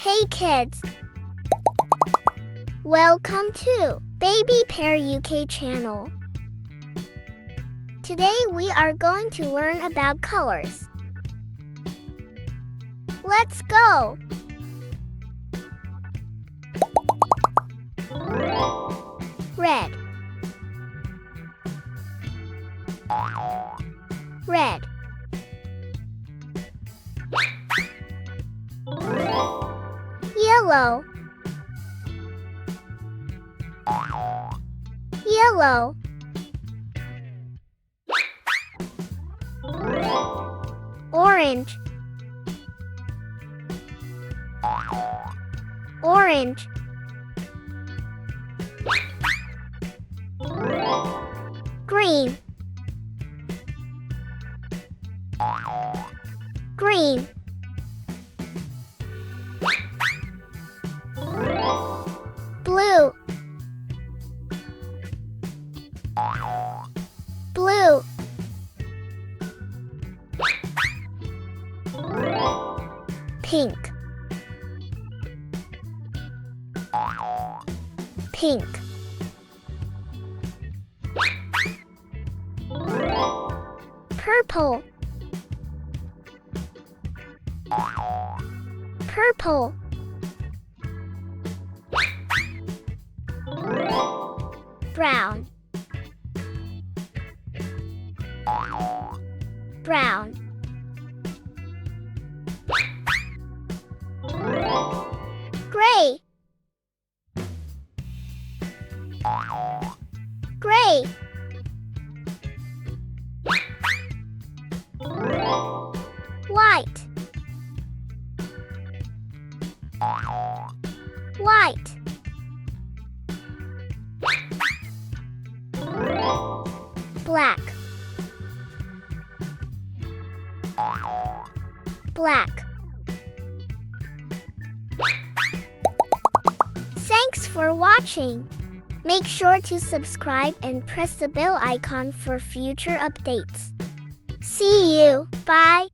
Hey kids! Welcome to Baby Pear UK channel. Today we are going to learn about colors. Let's go! Red. Red. Yellow. Yellow. Orange. Orange. Green. Green. Blue. Blue. Pink. Pink. Purple. Purple. Brown. Brown. Gray. Gray. White. White. Black. Black. Thanks for watching. Make sure to subscribe and press the bell icon for future updates. See you. Bye.